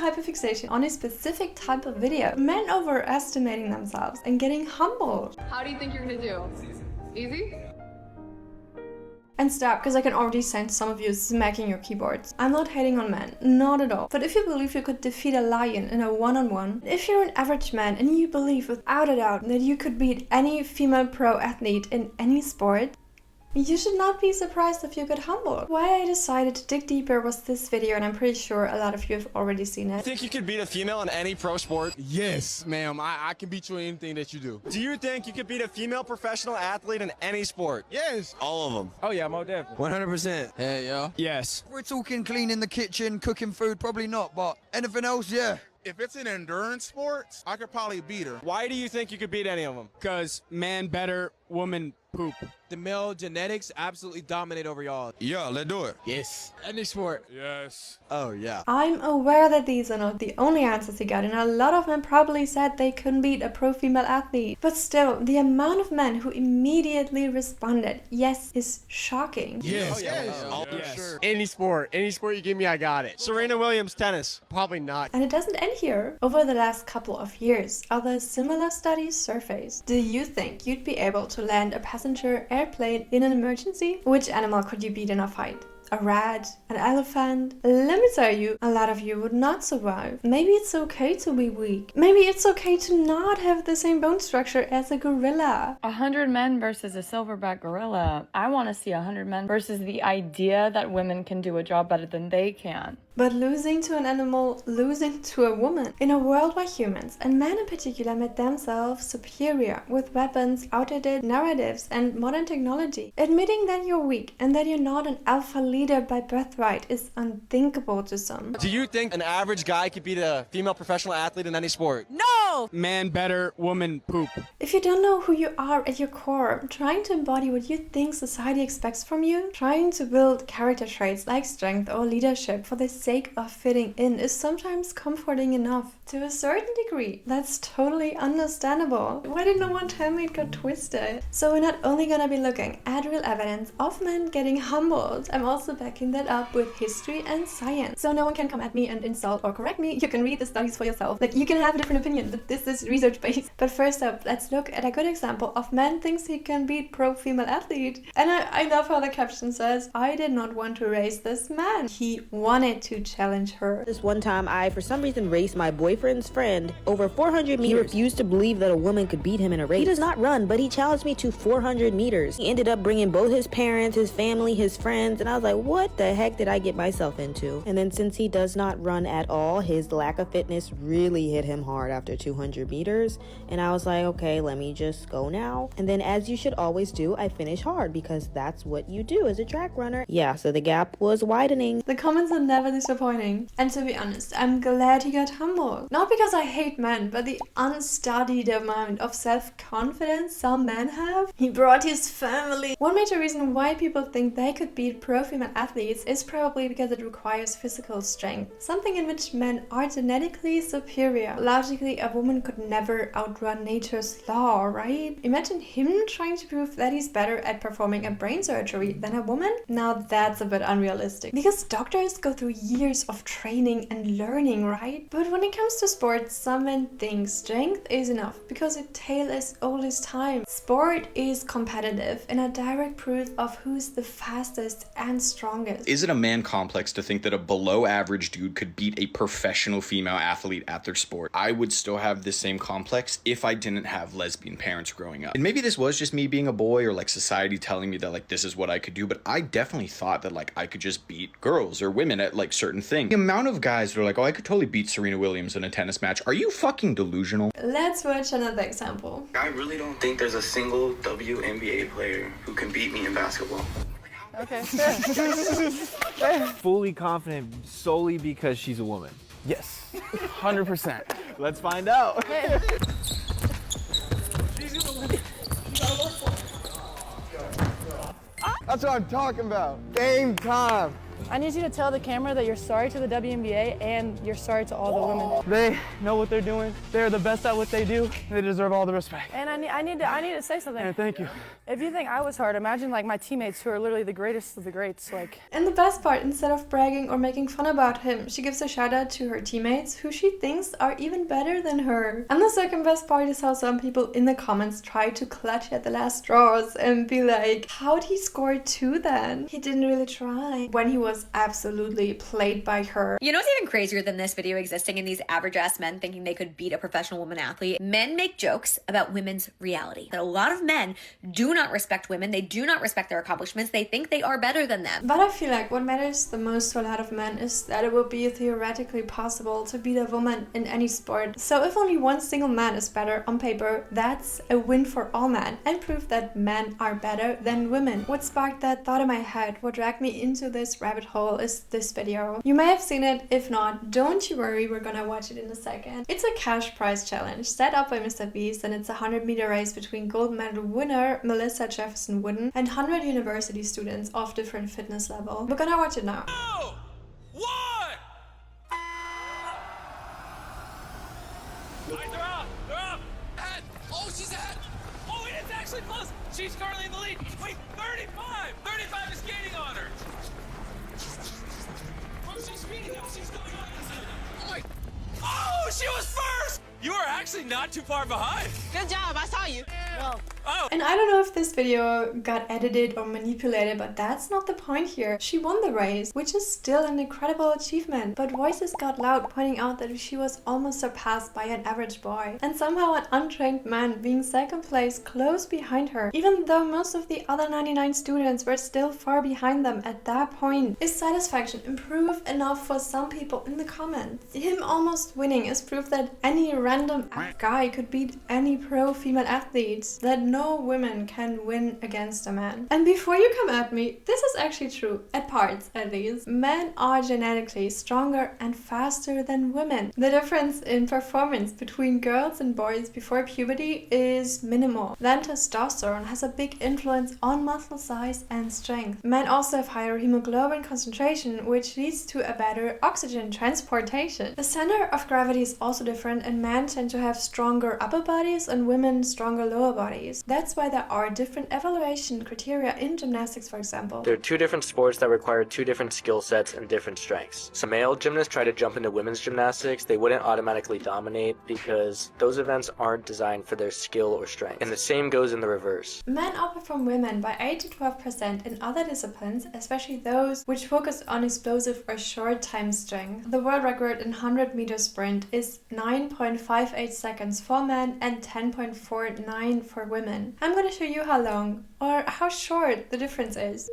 hyperfixation on a specific type of video, men overestimating themselves and getting humbled. How do you think you're gonna do? Easy? And stop, because I can already sense some of you smacking your keyboards. I'm not hating on men, not at all. But if you believe you could defeat a lion in a one-on-one, if you're an average man and you believe without a doubt that you could beat any female pro athlete in any sport, you should not be surprised if you get humbled. Why I decided to dig deeper was this video, and I'm pretty sure a lot of you have already seen it. You think you could beat a female in any pro sport? Yes, ma'am. I can beat you in anything that you do. Do you think you could beat a female professional athlete in any sport? Yes. All of them. Oh, yeah, most definitely. 100%. Hey, yo. Yes. We're talking cleaning the kitchen, cooking food, probably not, but anything else, yeah. If it's an endurance sport, I could probably beat her. Why do you think you could beat any of them? Because man better, woman poop. The male genetics absolutely dominate over y'all. Yeah, let's do it. Yes. Any sport. Yes. Oh, yeah. I'm aware that these are not the only answers you got, and a lot of men probably said they couldn't beat a pro female athlete. But still, the amount of men who immediately responded yes is shocking. Yes. Oh, yeah. Yes. Oh, Yes. sure. Any sport you give me, I got it. Serena Williams, tennis. Probably not. And it doesn't end here. Over the last couple of years, other similar studies surfaced. Do you think you'd be able to land a passenger airplane in an emergency? Which animal could you beat in a fight? A rat? An elephant? Let me tell you, a lot of you would not survive. Maybe it's okay to be weak. Maybe it's okay to not have the same bone structure as a gorilla. 100 men versus a silverback gorilla. I want to see 100 men versus the idea that women can do a job better than they can. But losing to an animal, losing to a woman. In a world where humans, and men in particular, made themselves superior with weapons, outdated narratives, and modern technology, admitting that you're weak and that you're not an alpha leader by birthright is unthinkable to some. Do you think an average guy could beat a female professional athlete in any sport? No! Man better, woman poop. If you don't know who you are at your core, trying to embody what you think society expects from you, trying to build character traits like strength or leadership for the sake of fitting in is sometimes comforting enough. To a certain degree, that's totally understandable. Why did no one tell me it got twisted? So we're not only gonna be looking at real evidence of men getting humbled, I'm also backing that up with history and science. So no one can come at me and insult or correct me. You can read the studies for yourself. Like, you can have a different opinion, but this is research based. But first up, let's look at a good example of man thinks he can beat pro female athlete. And I love how the caption says, I did not want to race this man. He wanted to challenge her. This one time I, for some reason, raced my boyfriend's friend over 400 meters. He refused to believe that a woman could beat him in a race. He does not run, but he challenged me to 400 meters. He ended up bringing both his parents, his family, his friends, and I was like, what the heck did I get myself into? And then since he does not run at all, his lack of fitness really hit him hard after 200 meters. And I was like, okay, let me just go now. And then, as you should always do, I finish hard because that's what you do as a track runner. Yeah, so the gap was widening. The comments are never disappointing. And to be honest, I'm glad he got humbled. Not because I hate men, but the unstudied amount of self-confidence some men have. He brought his family. One major reason why people think they could beat pro female athletes is probably because it requires physical strength, something in which men are genetically superior. Logically, a woman could never outrun nature's law, right? Imagine him trying to prove that he's better at performing a brain surgery than a woman? Now that's a bit unrealistic, because doctors go through years of training and learning, right? But when it comes to sports, some men think strength is enough because a tale as old as time. Sport is competitive and a direct proof of who's the fastest and strongest. Is it a man complex to think that a below average dude could beat a professional female athlete at their sport? I would still have this same complex if I didn't have lesbian parents growing up. And maybe this was just me being a boy or like society telling me that like this is what I could do, but I definitely thought that like I could just beat girls or women at like certain things. The amount of guys that are like, oh, I could totally beat Serena Williams in a tennis match. Are you fucking delusional? Let's watch another example. I really don't think there's a single WNBA player who can beat me in basketball. Okay, fair. Fully confident solely because she's a woman. Yes, 100%. Let's find out. That's what I'm talking about. Game time. I need you to tell the camera that you're sorry to the WNBA and you're sorry to all the women. They know what they're doing. They're the best at what they do. They deserve all the respect. And I need to say something. And thank you. If you think I was hard, imagine like my teammates who are literally the greatest of the greats. Like. And the best part, instead of bragging or making fun about him, she gives a shout out to her teammates who she thinks are even better than her. And the second best part is how some people in the comments try to clutch at the last straws and be like, how'd he score 2 then? He didn't really try. When he was absolutely played by her. You know what's even crazier than this video existing and these average ass men thinking they could beat a professional woman athlete? Men make jokes about women's reality. That a lot of men do not respect women. They do not respect their accomplishments. They think they are better than them. But I feel like what matters the most to a lot of men is that it will be theoretically possible to beat a woman in any sport. So if only one single man is better on paper, that's a win for all men and proof that men are better than women. What sparked that thought in my head, what dragged me into this rabbit hole is this video. You may have seen it. If not, don't you worry, we're gonna watch it in a second. It's a cash prize challenge set up by mrbeast, and it's a 100-meter race between gold medal winner Melissa Jefferson Wooden and 100 university students of different fitness level. We're gonna watch it now. Oh! What? Alright, they're up! They're up! Ahead! Oh, she's ahead! Oh, wait, it's actually close! She's currently in the lead! Wait, 35! 35 is gaining on her! Oh, she's speeding up! She's going on this end! Oh, my... Oh, she was first! You are actually not too far behind! Good job, I saw you. Well, oh. And I don't know if this video got edited or manipulated, but that's not the point here. She won the race, which is still an incredible achievement, but voices got loud pointing out that she was almost surpassed by an average boy. And somehow an untrained man being second place close behind her, even though most of the other 99 students were still far behind them at that point. Is satisfaction improved enough for some people in the comments? Him almost winning is proof that any random guy could beat any pro female athletes, that no women can win against a man. And before you come at me, this is actually true, at parts at least. Men are genetically stronger and faster than women. The difference in performance between girls and boys before puberty is minimal. Then testosterone has a big influence on muscle size and strength. Men also have higher hemoglobin concentration, which leads to a better oxygen transportation. The center of gravity is also different, and men tend to have stronger upper bodies and women stronger lower bodies. That's why there are different evaluation criteria in gymnastics, for example. There are 2 different sports that require 2 different skill sets and different strengths. So male gymnasts try to jump into women's gymnastics, they wouldn't automatically dominate because those events aren't designed for their skill or strength. And the same goes in the reverse. Men outperform women by 8 to 12% in other disciplines, especially those which focus on explosive or short time strength. The world record in 100-meter sprint is 9.58 seconds for men and 10.49 for women. I'm gonna show you how long or how short the difference is.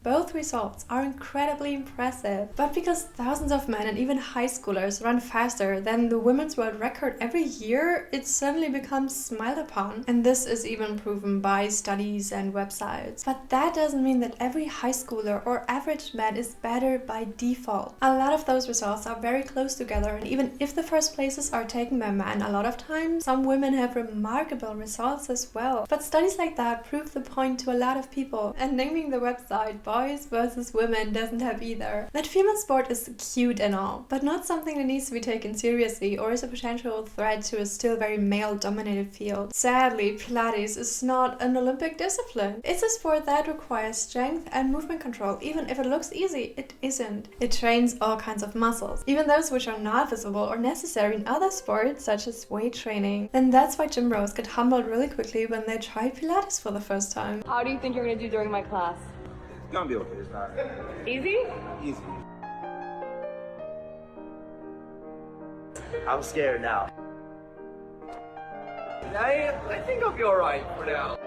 Both results are incredibly impressive, but because thousands of men and even high schoolers run faster than the women's world record every year, it suddenly becomes smiled upon. And this is even proven by studies and websites. But that doesn't mean that every high schooler or average man is better by default. A lot of those results are very close together, and even if the first places are taken by men, a lot of times some women have remarkable results as well. But studies like that prove the point to a lot of people, and naming the website boys versus women doesn't have either. That female sport is cute and all, but not something that needs to be taken seriously or is a potential threat to a still very male-dominated field. Sadly, Pilates is not an Olympic discipline. It's a sport that requires strength and movement control. Even if it looks easy, it isn't. It trains all kinds of muscles, even those which are not visible or necessary in other sports, such as weight training. And that's why gym bros get humbled really quickly when they try Pilates for the first time. How do you think you're gonna do during my class? It's gonna be okay, it's not. Easy? Easy. I'm scared now. I think I'll be alright for now.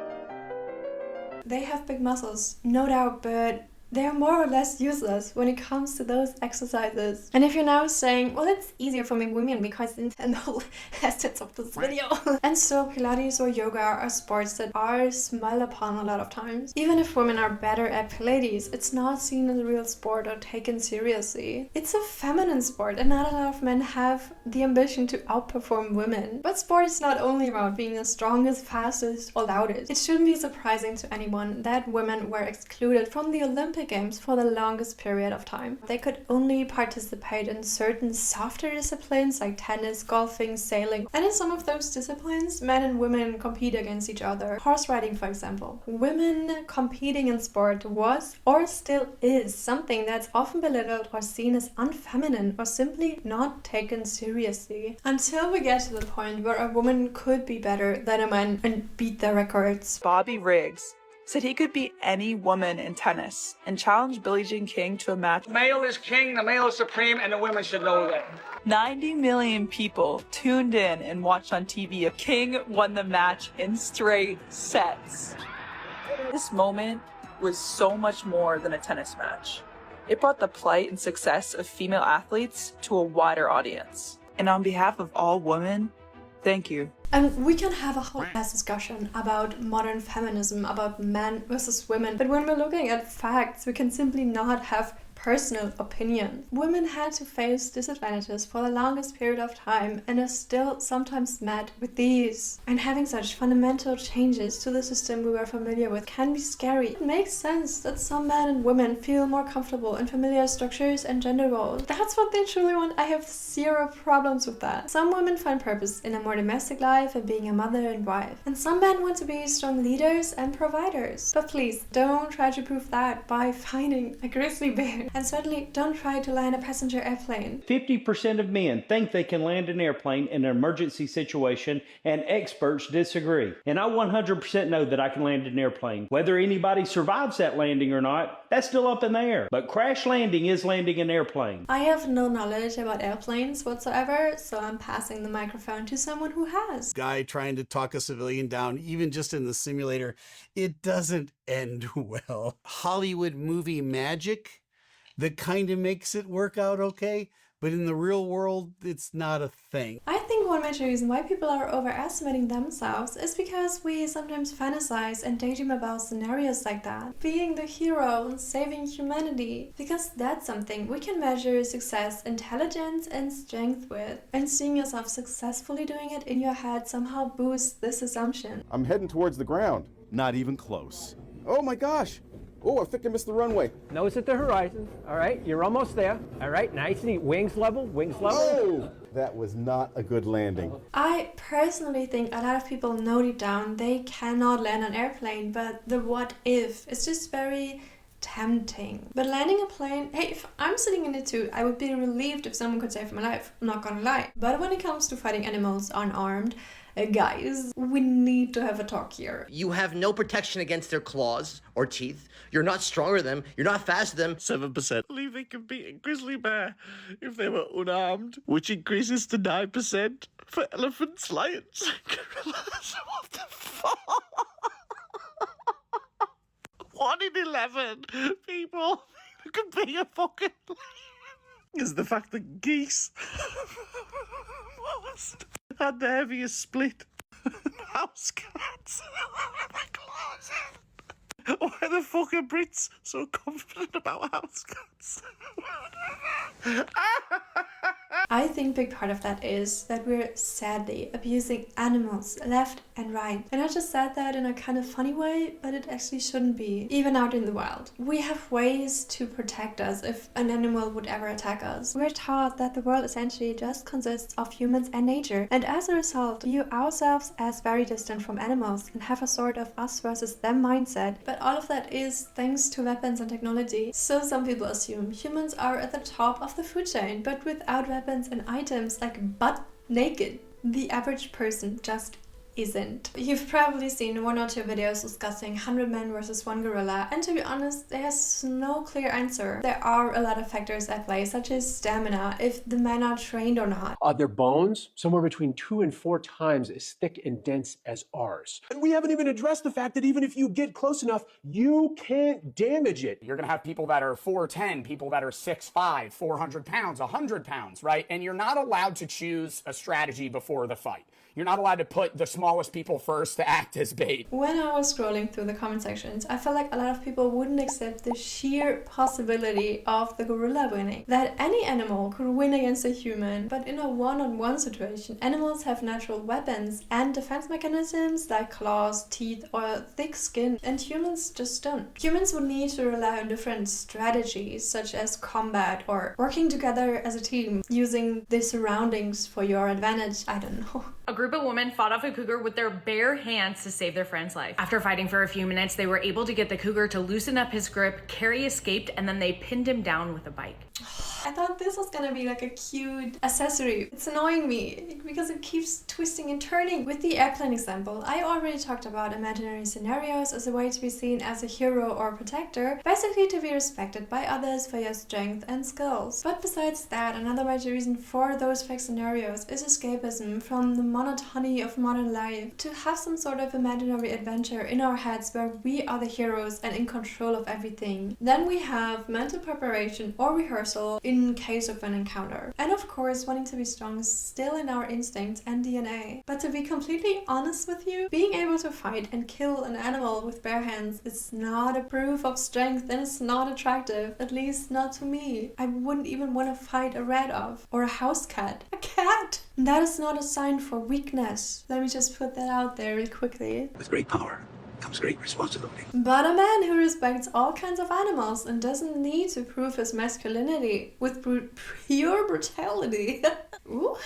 They have big muscles, no doubt, but they are more or less useless when it comes to those exercises. And if you're now saying, well, it's easier for me women because Nintendo has it of this video. And so Pilates or yoga are sports that are smiled upon a lot of times. Even if women are better at Pilates, it's not seen as a real sport or taken seriously. It's a feminine sport, and not a lot of men have the ambition to outperform women. But sport is not only about being the strongest, fastest, or loudest. It shouldn't be surprising to anyone that women were excluded from the Olympics Olympic Games for the longest period of time. They could only participate in certain softer disciplines like tennis, golfing, sailing, and in some of those disciplines, men and women compete against each other. Horse riding, for example. Women competing in sport was, or still is, something that's often belittled or seen as unfeminine or simply not taken seriously. Until we get to the point where a woman could be better than a man and beat their records. Bobby Riggs said he could beat any woman in tennis and challenged Billie Jean King to a match. The male is king, the male is supreme, and the women should know that. 90 million people tuned in and watched on TV. King won the match in straight sets. This moment was so much more than a tennis match. It brought the plight and success of female athletes to a wider audience. And on behalf of all women, thank you. And we can have a whole ass discussion about modern feminism, about men versus women, but when we're looking at facts, we can simply not have personal opinion. Women had to face disadvantages for the longest period of time and are still sometimes met with these. And having such fundamental changes to the system we were familiar with can be scary. It makes sense that some men and women feel more comfortable in familiar structures and gender roles. That's what they truly want. I have zero problems with that. Some women find purpose in a more domestic life and being a mother and wife. And some men want to be strong leaders and providers. But please, don't try to prove that by finding a grizzly bear. And certainly don't try to land a passenger airplane. 50% of men think they can land an airplane in an emergency situation, and experts disagree. And I 100% know that I can land an airplane. Whether anybody survives that landing or not, that's still up in the air. But crash landing is landing an airplane. I have no knowledge about airplanes whatsoever, so I'm passing the microphone to someone who has. Guy trying to talk a civilian down, even just in the simulator, it doesn't end well. Hollywood movie magic that kind of makes it work out okay, but in the real world, it's not a thing. I think one major reason why people are overestimating themselves is because we sometimes fantasize and daydream about scenarios like that. Being the hero and saving humanity. Because that's something we can measure success, intelligence, and strength with. And seeing yourself successfully doing it in your head somehow boosts this assumption. I'm heading towards the ground. Not even close. Oh my gosh! Oh, I think I missed the runway. Nose at the horizon. All right, you're almost there. All right, nice and neat. Wings level, wings level. Oh! That was not a good landing. I personally think a lot of people know deep down they cannot land an airplane, but the what if is just very tempting. But landing a plane, hey, if I'm sitting in it too, I would be relieved if someone could save my life. I'm not gonna lie. But when it comes to fighting animals unarmed, guys, we need to have a talk here. You have no protection against their claws or teeth. You're not stronger than them. You're not faster than them. 7% believe they can beat a grizzly bear if they were unarmed, which increases to 9% for elephants, lions, and gorillas. What the fuck? 1 in 11 people who can beat a fucking lion is the fact that geese had the heaviest split. House cats. Why the fuck are Brits so confident about house cats? I think a big part of that is that we're sadly abusing animals left and right. And I just said that in a kind of funny way, but it actually shouldn't be, even out in the wild. We have ways to protect us if an animal would ever attack us. We're taught that the world essentially just consists of humans and nature, and as a result, view ourselves as very distant from animals and have a sort of us versus them mindset. But all of that is thanks to weapons and technology. So some people assume humans are at the top of the food chain, but without weapons and items like butt naked, the average person just isn't. You've probably seen 1 or 2 videos discussing 100 men versus 1 gorilla, and to be honest, there's no clear answer. There are a lot of factors at play, such as stamina, if the men are trained or not. Their bones, somewhere between 2 and 4 times as thick and dense as ours. And we haven't even addressed the fact that even if you get close enough, you can't damage it. You're gonna have people that are 4'10", people that are 6'5", 400 pounds, 100 pounds, right? And you're not allowed to choose a strategy before the fight. You're not allowed to put the small smallest people first to act as bait. When I was scrolling through the comment sections, I felt like a lot of people wouldn't accept the sheer possibility of the gorilla winning. That any animal could win against a human, but in a one-on-one situation, animals have natural weapons and defense mechanisms like claws, teeth, or thick skin, and humans just don't. Humans would need to rely on different strategies, such as combat or working together as a team, using the surroundings for your advantage. I don't know. A group of women fought off a cougar with their bare hands to save their friend's life. After fighting for a few minutes, they were able to get the cougar to loosen up his grip. Carrie escaped, and then they pinned him down with a bike. I thought this was gonna be like a cute accessory. It's annoying me because it keeps twisting and turning. With the airplane example, I already talked about imaginary scenarios as a way to be seen as a hero or protector, basically to be respected by others for your strength and skills. But besides that, another major reason for those fake scenarios is escapism from the monotony of modern life, to have some sort of imaginary adventure in our heads where we are the heroes and in control of everything. Then we have mental preparation or rehearsal in case of an encounter. And of course, wanting to be strong is still in our instincts and DNA. But to be completely honest with you, being able to fight and kill an animal with bare hands is not a proof of strength, and it's not attractive, at least not to me. I wouldn't even want to fight a rat off, or a house cat. A cat! That is not a sign for weakness. Let me just put that out there really quickly. With great power comes great responsibility. But a man who respects all kinds of animals and doesn't need to prove his masculinity with pure brutality. Ooh.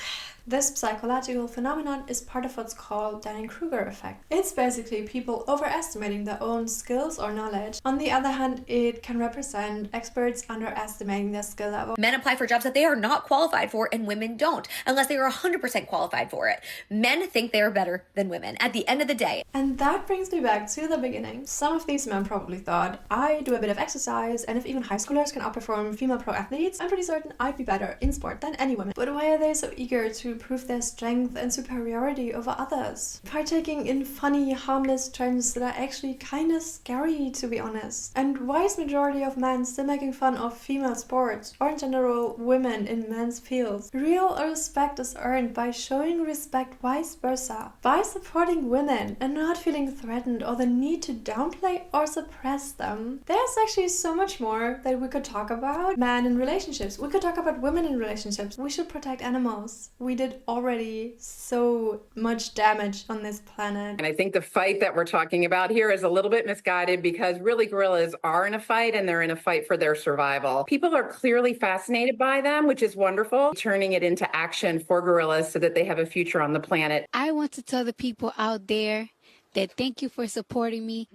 This psychological phenomenon is part of what's called Dunning-Kruger effect. It's basically people overestimating their own skills or knowledge. On the other hand, it can represent experts underestimating their skill level. Men apply for jobs that they are not qualified for, and women don't, unless they are 100% qualified for it. Men think they are better than women at the end of the day. And that brings me back to the beginning. Some of these men probably thought, I do a bit of exercise, and if even high schoolers can outperform female pro athletes, I'm pretty certain I'd be better in sport than any woman. But why are they so eager to prove their strength and superiority over others? Partaking in funny, harmless trends that are actually kind of scary, to be honest. And why is majority of men still making fun of female sports, or in general women in men's fields? Real respect is earned by showing respect vice versa, by supporting women and not feeling threatened or the need to downplay or suppress them. There's actually so much more that we could talk about. Men in relationships, we could talk about women in relationships. We should protect animals. We did already so much damage on this planet. And I think the fight that we're talking about here is a little bit misguided, because really gorillas are in a fight, and they're in a fight for their survival. People are clearly fascinated by them, which is wonderful, turning it into action for gorillas so that they have a future on the planet. I want to tell the people out there that thank you for supporting me.